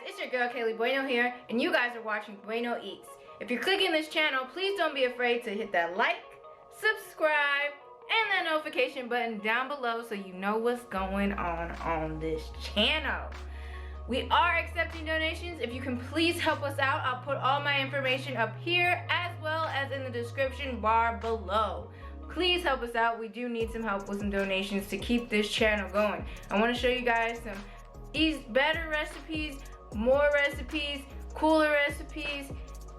it's your girl Kaylee Bueno here, and you guys are watching Bueno Eats. If you're clicking this channel, please don't be afraid to hit that like, subscribe, and that notification button down below so you know what's going on this channel. We are accepting donations. If you can please help us out, I'll put all my information up here as well as in the description bar below. Please help us out. We do need some help with some donations to keep this channel going. I want to show you guys some better recipes, more recipes, cooler recipes,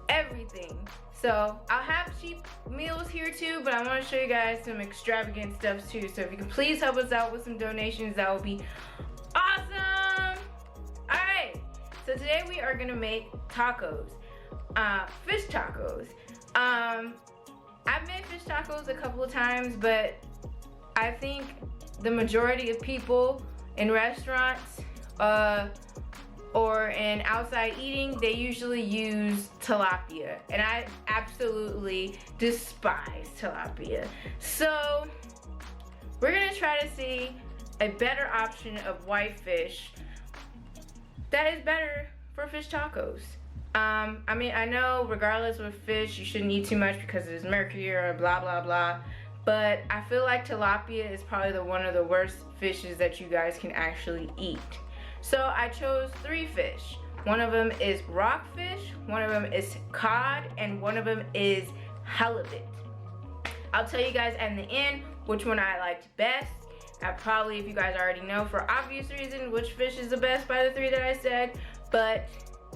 everything. So I'll have cheap meals here too, but I want to show you guys some extravagant stuff too. So if you can please help us out with some donations, that would be awesome. All right, so today we are gonna make tacos, fish tacos. I've made fish tacos a couple of times, but I think the majority of people in restaurants or in outside eating, they usually use tilapia, and I absolutely despise tilapia. So we're gonna try to see a better option of whitefish that is better for fish tacos. I mean, I know regardless with fish, you shouldn't eat too much because there's mercury or blah, blah, blah. But I feel like tilapia is probably one of the worst fishes that you guys can actually eat. So I chose 3 fish. One of them is rockfish, one of them is cod, and one of them is halibut. I'll tell you guys at the end which one I liked best. I probably, if you guys already know for obvious reason, which fish is the best by the 3 that I said. But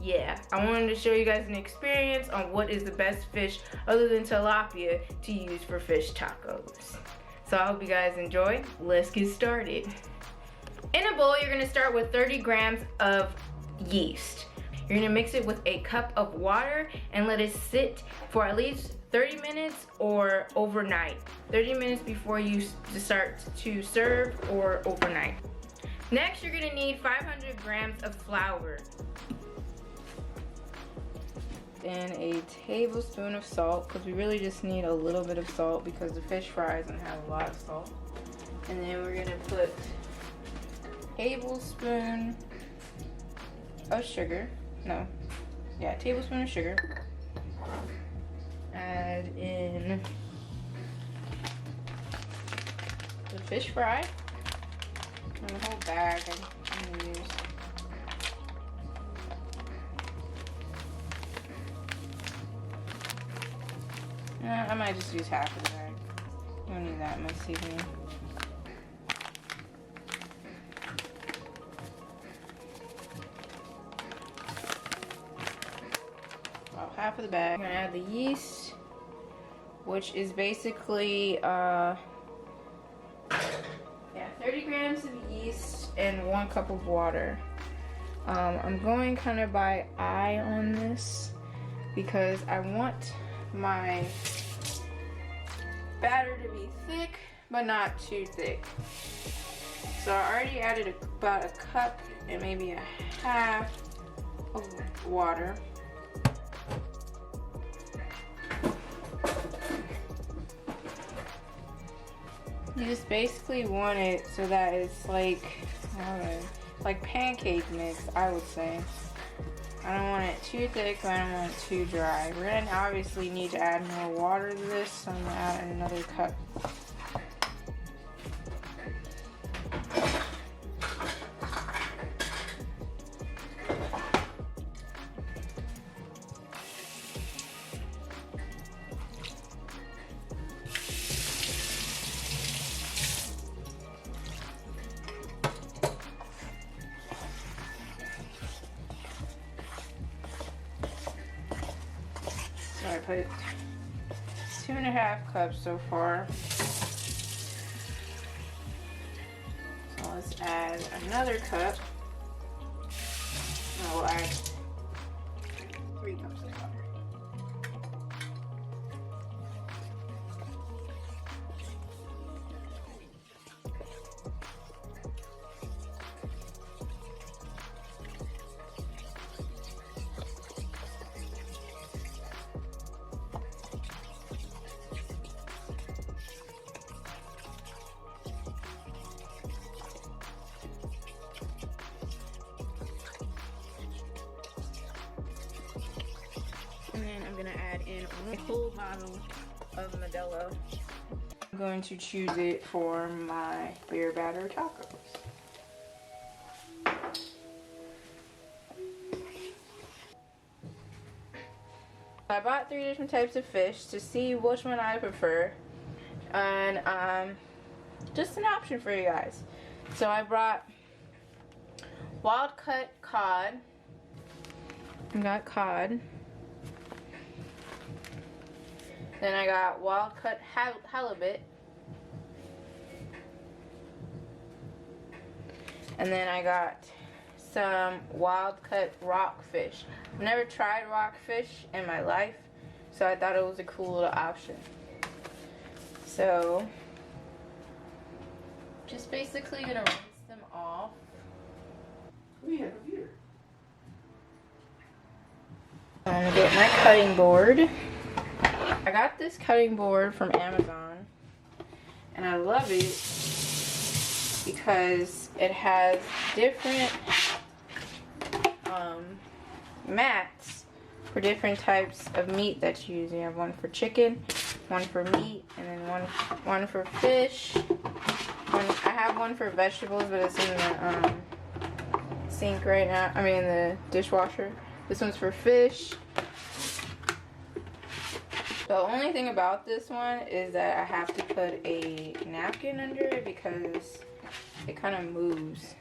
yeah, I wanted to show you guys an experience on what is the best fish other than tilapia to use for fish tacos. So I hope you guys enjoy. Let's get started. In a bowl, you're gonna start with 30 grams of yeast. You're gonna mix it with a cup of water and let it sit for at least 30 minutes or overnight. 30 minutes before you start to serve or overnight. Next, you're gonna need 500 grams of flour. And a tablespoon of salt, because we really just need a little bit of salt because the fish fry doesn't have a lot of salt. And then we're gonna put a tablespoon of sugar. No, yeah, tablespoon of sugar. Add in the fish fry and the whole bag I'm gonna use. I might just use half of the bag. You don't need that much seasoning. About half of the bag. I'm gonna add the yeast, which is basically 30 grams of yeast and 1 cup of water. I'm going kind of by eye on this because I want my batter to be thick but not too thick. So I already added about a cup and maybe a half of water. You just basically want it so that it's like, I don't know, like pancake mix, I would say. I don't want it too thick, but I don't want it too dry. We're gonna obviously need to add more water to this, so I'm gonna add another cup. So I put 2.5 cups so far. So let's add another cup. And we'll add 3 cups of water. in a whole bottle of Modelo. I'm going to choose it for my beer batter tacos. I bought 3 different types of fish to see which one I prefer, and just an option for you guys. So I brought wild cut cod. I got cod. Then I got wild cut halibut. And then I got some wild cut rockfish. I've never tried rockfish in my life, so I thought it was a cool little option. So, just basically gonna rinse them off. We have a beer. I'm gonna get my cutting board. I got this cutting board from Amazon, and I love it because it has different mats for different types of meat that you use. You have one for chicken, one for meat, and then one for fish. I have one for vegetables, but it's in the sink right now. I mean, in the dishwasher. This one's for fish. The only thing about this one is that I have to put a napkin under it because it kind of moves.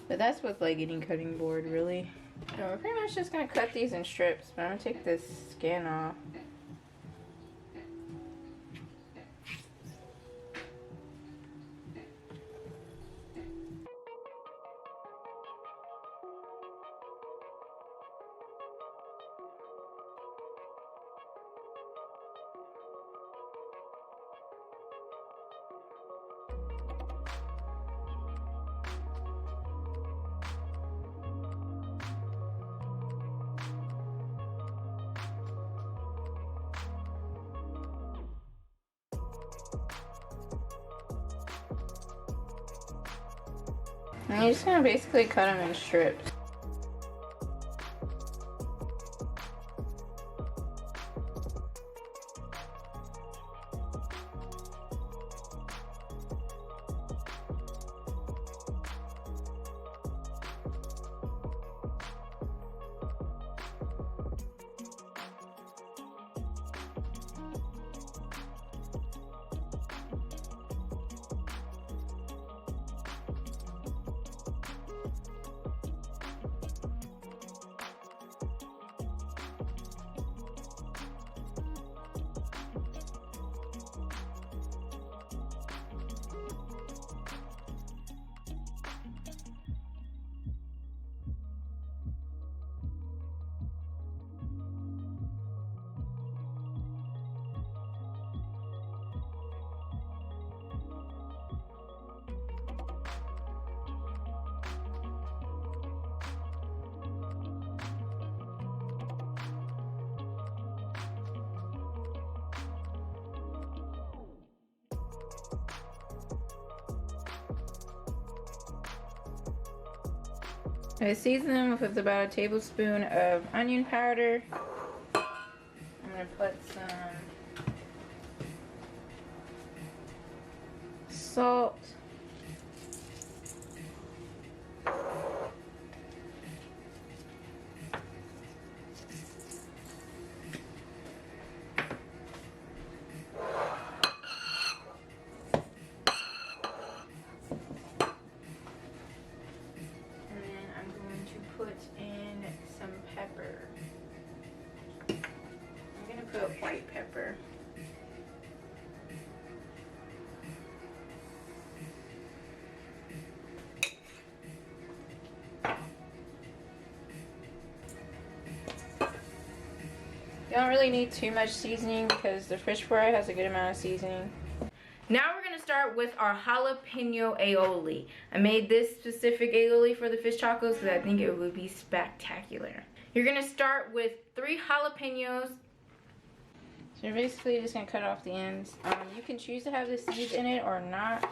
But that's with like any cutting board, really. So we're pretty much just gonna cut these in strips, but I'm gonna take this skin off. And you're just gonna basically cut them in strips. I season them with about a tablespoon of onion powder. I'm going to put some salt. White pepper. You don't really need too much seasoning because the fish fry has a good amount of seasoning. Now we're going to start with our jalapeno aioli. I made this specific aioli for the fish tacos because I think it would be spectacular. You're going to start with 3 jalapenos. So you're basically just going to cut off the ends. You can choose to have the seeds in it or not.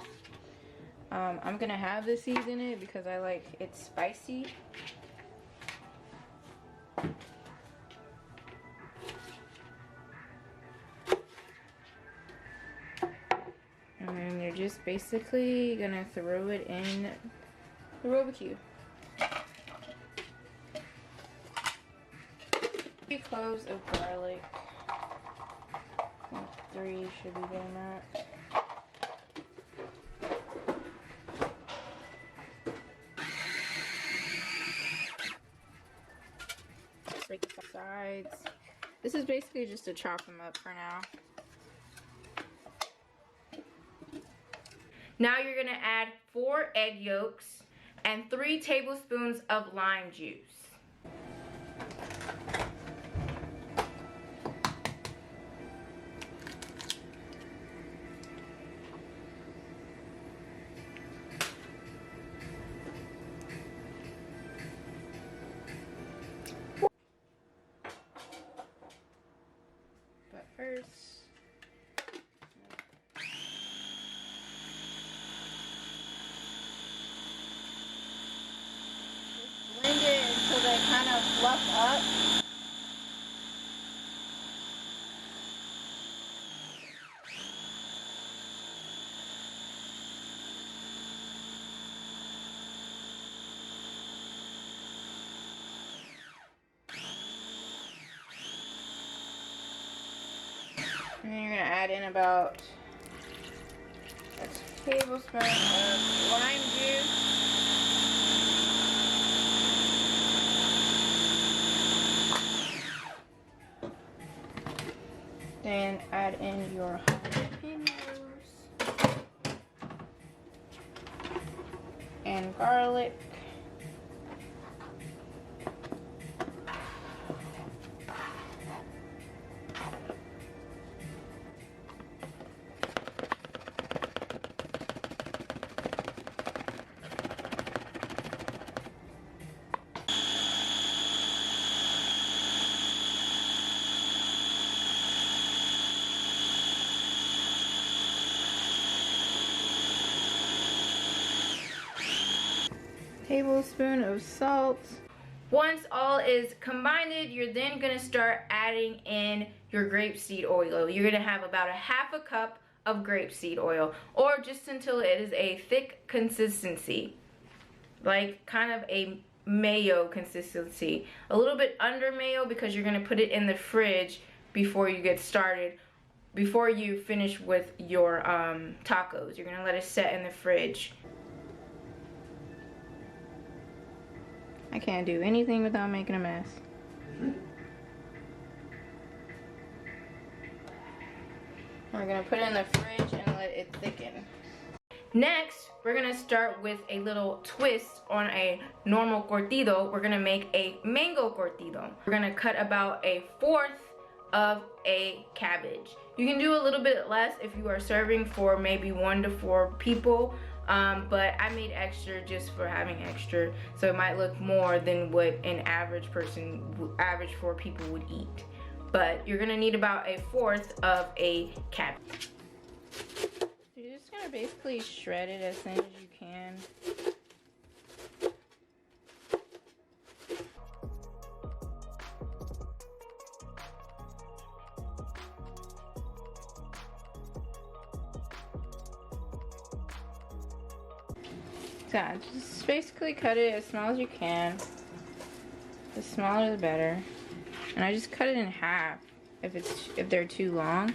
I'm going to have the seeds in it because I like it spicy. just basically gonna throw it in the barbecue. 3 cloves of garlic. I think 3 should be good enough. Break the sides. This is basically just to chop them up for now. Now you're gonna add 4 egg yolks and 3 tablespoons of lime juice. But first, blend it until they kind of fluff up. And then you're going to add in about a tablespoon of lime juice. Then add in your jalapeños and garlic. Tablespoon of salt. Once all is combined, you're then going to start adding in your grapeseed oil. You're going to have about a half a cup of grapeseed oil, or just until it is a thick consistency, like kind of a mayo consistency. A little bit under mayo because you're going to put it in the fridge before you get started, before you finish with your tacos. You're going to let it set in the fridge. I can't do anything without making a mess. We're gonna put it in the fridge and let it thicken. Next, we're gonna start with a little twist on a normal curtido. We're gonna make a mango curtido. We're gonna cut about 1/4 of a cabbage. You can do a little bit less if you are serving for maybe 1 to 4 people. But I made extra just for having extra, so it might look more than what an average 4 people would eat. But you're gonna need about 1/4 of a cabbage. You're just gonna basically shred it as thin as you can. Yeah, just basically cut it as small as you can. The smaller the better. And I just cut it in half if they're too long.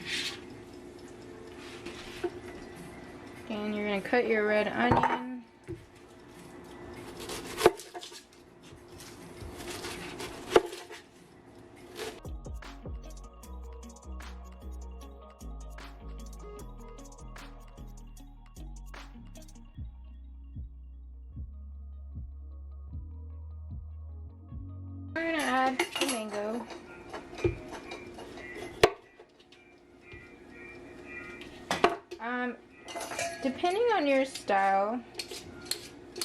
And you're gonna cut your red onion. We're gonna add the mango. Depending on your style,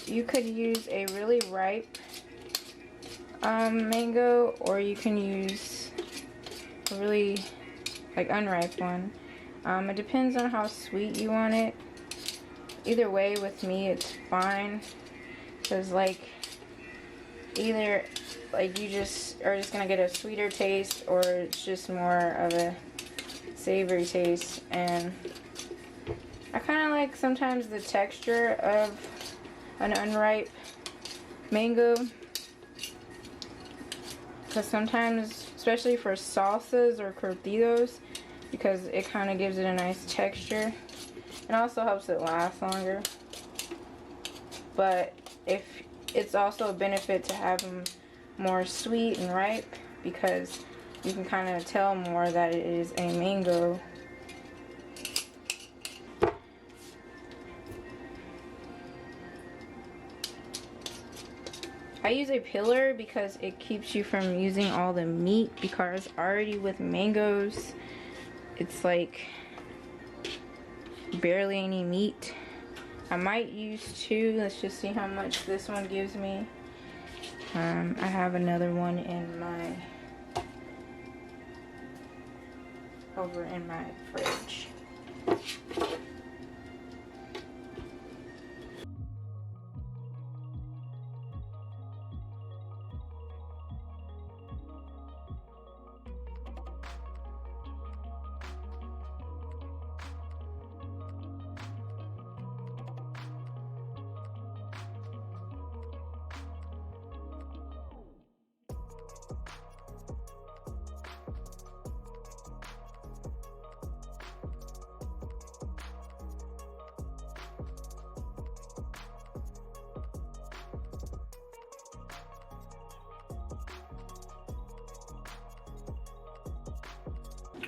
you could use a really ripe mango, or you can use a really unripe one. It depends on how sweet you want it. Either way, with me, it's fine. Because either you just are just gonna get a sweeter taste, or it's just more of a savory taste, and I kind of like sometimes the texture of an unripe mango, because sometimes, especially for salsas or curtidos, because it kind of gives it a nice texture. It also helps it last longer. But if it's also a benefit to have them more sweet and ripe, because you can kind of tell more that it is a mango. I use a peeler because it keeps you from using all the meat, because already with mangoes, it's like barely any meat. I might use 2. Let's just see how much this one gives me. I have another one in my over in my fridge.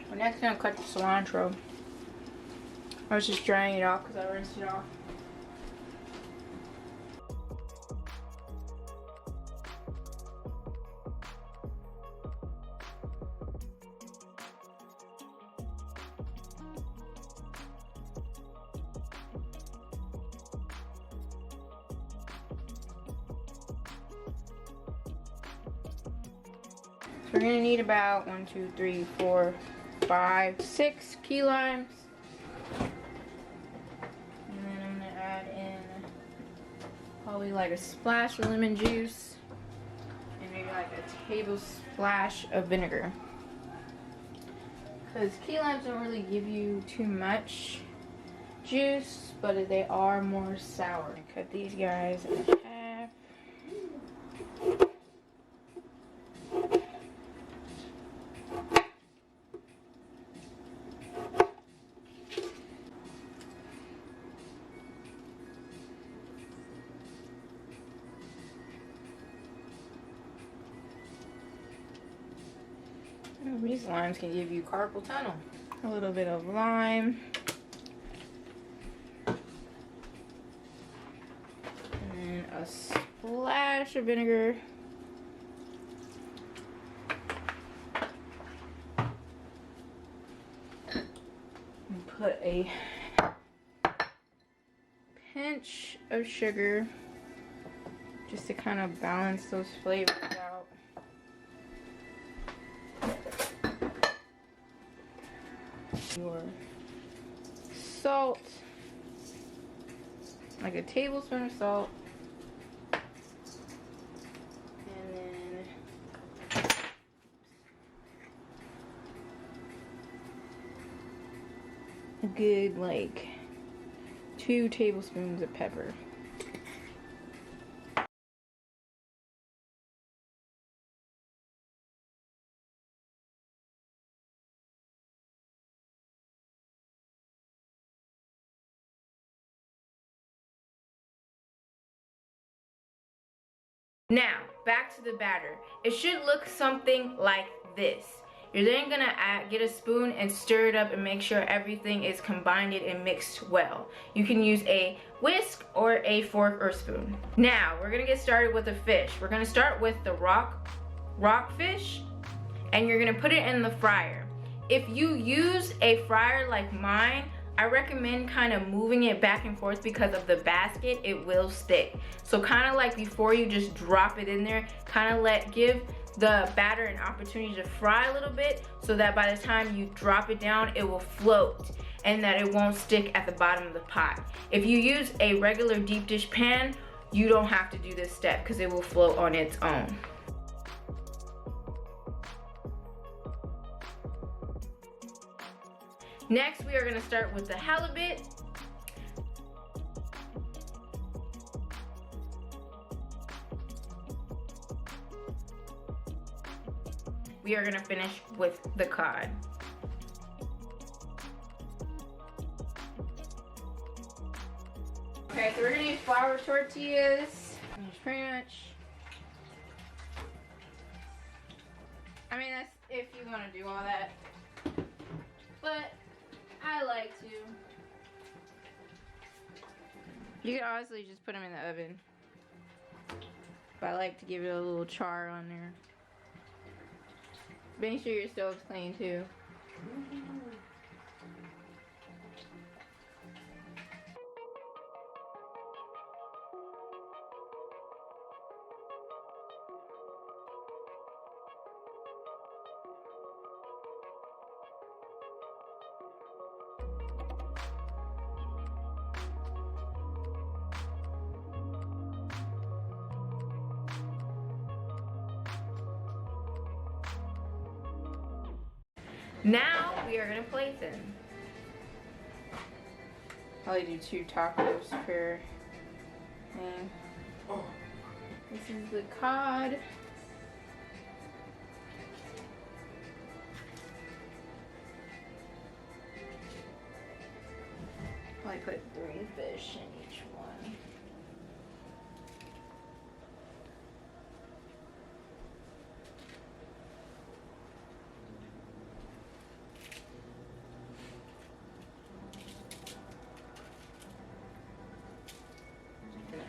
We're next gonna cut the cilantro. I was just drying it off because I rinsed it off. So we're gonna need about 1, 2, 3, 4, 5, 6 key limes. And then I'm gonna add in probably like a splash of lemon juice and maybe like a table splash of vinegar. Because key limes don't really give you too much juice, but they are more sour. Cut these guys in half. These limes can give you carpal tunnel. A little bit of lime. And then a splash of vinegar. And put a pinch of sugar just to kind of balance those flavors out. Your salt, like a tablespoon of salt, and then a good like 2 tablespoons of pepper. Now, back to the batter. It should look something like this. You're then gonna get a spoon and stir it up and make sure everything is combined and mixed well. You can use a whisk or a fork or spoon. Now, we're gonna get started with the fish. We're gonna start with the rockfish, and you're gonna put it in the fryer. If you use a fryer like mine, I recommend kind of moving it back and forth because of the basket, it will stick. So kind of like before you just drop it in there, kind of give the batter an opportunity to fry a little bit so that by the time you drop it down, it will float and that it won't stick at the bottom of the pot. If you use a regular deep dish pan, you don't have to do this step because it will float on its own. Next, we are gonna start with the halibut. we are gonna finish with the cod. Okay, so we're gonna use flour tortillas. That's pretty much. I mean, that's if you want to do all that. But I like to. You could honestly just put them in the oven. But I like to give it a little char on there. Make sure your stove's clean too. Now we are gonna place them. Probably do 2 tacos per thing. This is the cod. Probably put 3 fish in each one.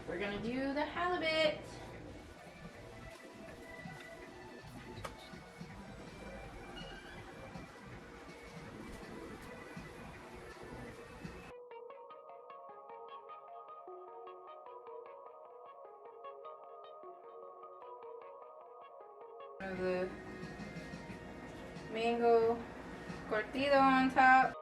We're gonna do the halibut. The mango Curtido on top.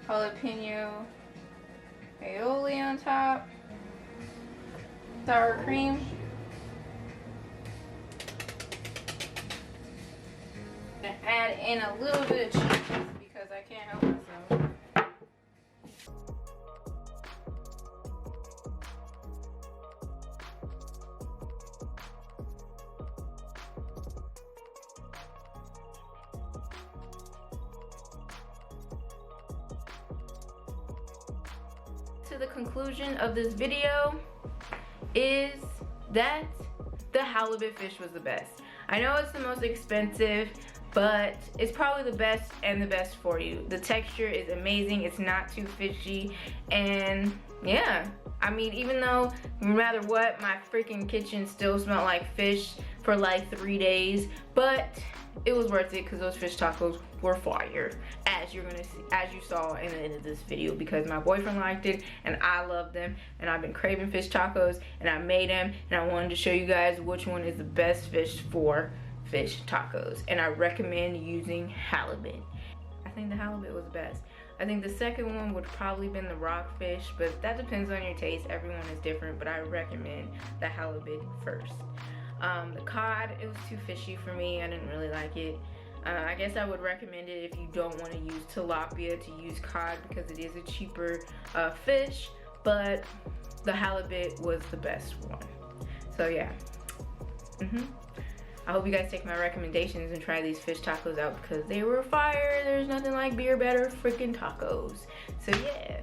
Jalapeno aioli on top, sour cream. I'm gonna add in a little bit of cheese because I can't help myself. To the conclusion of this video is that the halibut fish was the best. I know it's the most expensive, but it's probably the best and the best for you. The texture is amazing, it's not too fishy, and yeah, I mean, even though no matter what, my freaking kitchen still smelled like fish for like 3 days, but it was worth it because those fish tacos were fire, as you're gonna see, as you saw in the end of this video, because my boyfriend liked it and I loved them, and I've been craving fish tacos and I made them, and I wanted to show you guys which one is the best fish for fish tacos, and I recommend using halibut. I think the halibut was the best. I think the second one would probably been the rockfish, but that depends on your taste. Everyone is different, but I recommend the halibut first. The cod, it was too fishy for me. I didn't really like it. I guess I would recommend it if you don't want to use tilapia, to use cod because it is a cheaper fish, but the halibut was the best one. So yeah. I hope you guys take my recommendations and try these fish tacos out because they were fire. There's nothing like beer better freaking tacos. So yeah.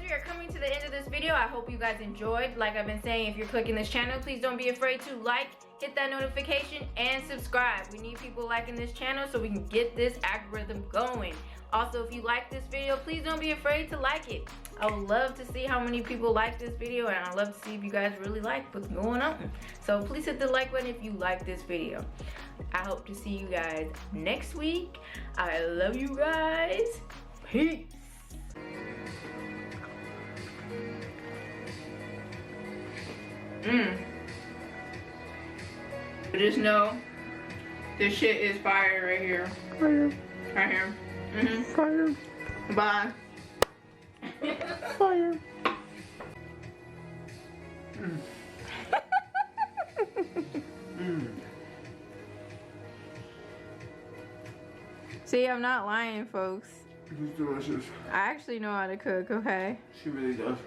We are coming to the end of this video. I hope you guys enjoyed. Like I've been saying, if you're clicking this channel, please don't be afraid to like, hit that notification, and subscribe. We need people liking this channel so we can get this algorithm going. Also, if you like this video, please don't be afraid to like it. I would love to see how many people like this video, and I'd love to see if you guys really like what's going on. So please hit the like button if you like this video. I hope to see you guys next week. I love you guys. Peace. Just know this shit is fire right here. Fire. Right here. Fire. Bye. See, I'm not lying, folks. It's delicious. I actually know how to cook, okay? She really does.